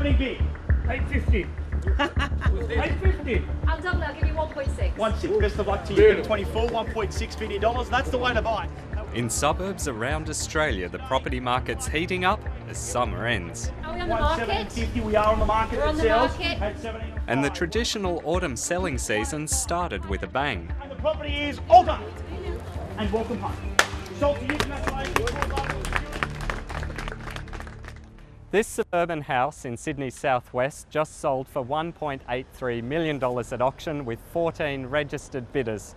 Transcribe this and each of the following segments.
opening bid? 850. 850. I'll double it, I'll give you 1.6. 1.6. Best of luck to you. 24, $1.6 million. That's the way to buy. In suburbs around Australia, the property market's heating up as summer ends. Are we on the market? 1750. We are on the market. We're on the market. At 17. And the traditional autumn selling season started with a bang. And the property is all done. And welcome home. Sold to you. Congratulations. This suburban house in Sydney's southwest just sold for $1.83 million at auction with 14 registered bidders.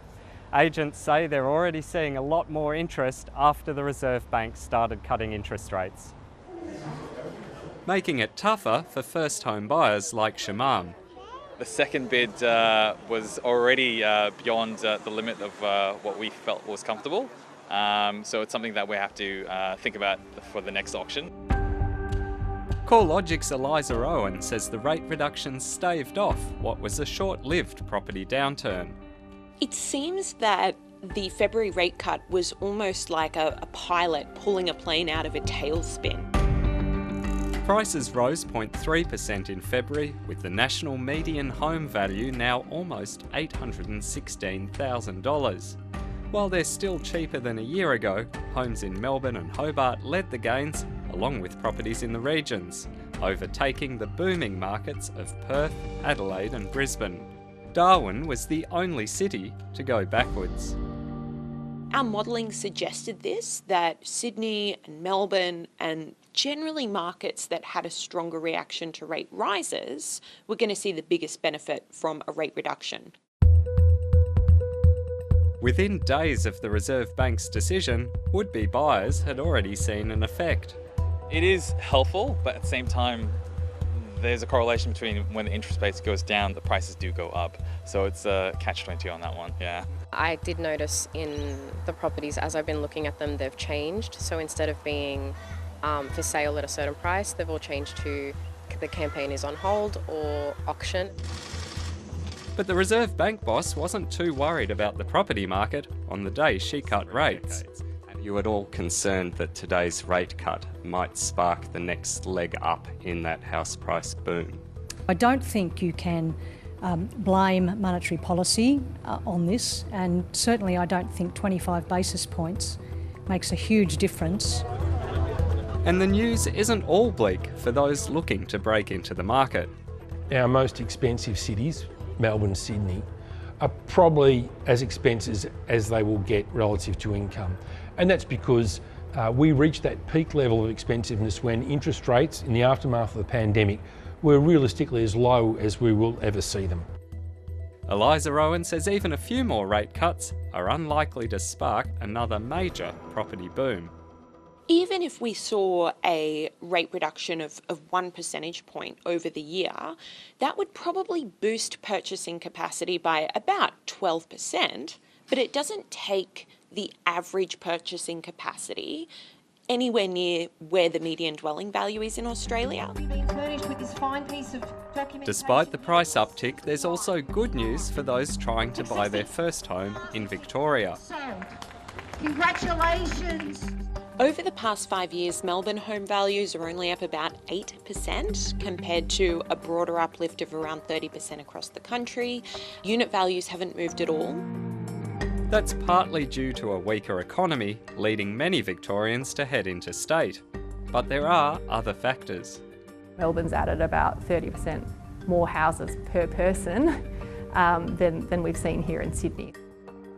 Agents say they're already seeing a lot more interest after the Reserve Bank started cutting interest rates, making it tougher for first home buyers like Shamam. The second bid was already beyond the limit of what we felt was comfortable. So it's something that we have to think about for the next auction. CoreLogic's Eliza Owen says the rate reductions staved off what was a short-lived property downturn. It seems that the February rate cut was almost like a pilot pulling a plane out of a tailspin. Prices rose 0.3% in February, with the national median home value now almost $816,000. While they're still cheaper than a year ago, homes in Melbourne and Hobart led the gains, along with properties in the regions, overtaking the booming markets of Perth, Adelaide and Brisbane. Darwin was the only city to go backwards. Our modelling suggested this, that Sydney and Melbourne and generally markets that had a stronger reaction to rate rises were going to see the biggest benefit from a rate reduction. Within days of the Reserve Bank's decision, would-be buyers had already seen an effect. It is helpful, but at the same time, there's a correlation between when the interest rates goes down, the prices do go up. So it's a catch-22 on that one, yeah. I did notice in the properties, as I've been looking at them, they've changed. So instead of being for sale at a certain price, they've all changed to the campaign is on hold or auction. But the Reserve Bank boss wasn't too worried about the property market on the day she cut rates. Are you at all concerned that today's rate cut might spark the next leg up in that house price boom? I don't think you can blame monetary policy on this, and certainly I don't think 25 basis points makes a huge difference. And the news isn't all bleak for those looking to break into the market. Our most expensive cities, Melbourne and Sydney, are probably as expensive as they will get relative to income. And that's because we reached that peak level of expensiveness when interest rates in the aftermath of the pandemic were realistically as low as we will ever see them. Eliza Owen says even a few more rate cuts are unlikely to spark another major property boom. Even if we saw a rate reduction of 1 percentage point over the year, that would probably boost purchasing capacity by about 12%, but it doesn't take the average purchasing capacity anywhere near where the median dwelling value is in Australia. Despite the price uptick, there's also good news for those trying to buy their first home in Victoria. Congratulations! Over the past 5 years, Melbourne home values are only up about 8% compared to a broader uplift of around 30% across the country. Unit values haven't moved at all. That's partly due to a weaker economy, leading many Victorians to head interstate. But there are other factors. Melbourne's added about 30% more houses per person than we've seen here in Sydney.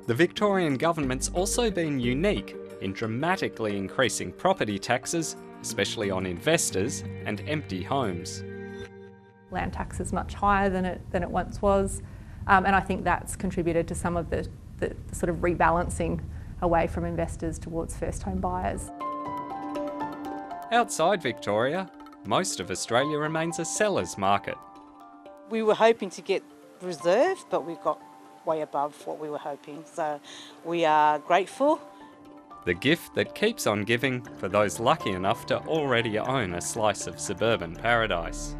The Victorian government's also been unique in dramatically increasing property taxes, especially on investors and empty homes. Land tax is much higher than it once was, and I think that's contributed to some of the sort of rebalancing away from investors towards first home buyers. Outside Victoria, most of Australia remains a seller's market. We were hoping to get reserve, but we got way above what we were hoping, so we are grateful. The gift that keeps on giving for those lucky enough to already own a slice of suburban paradise.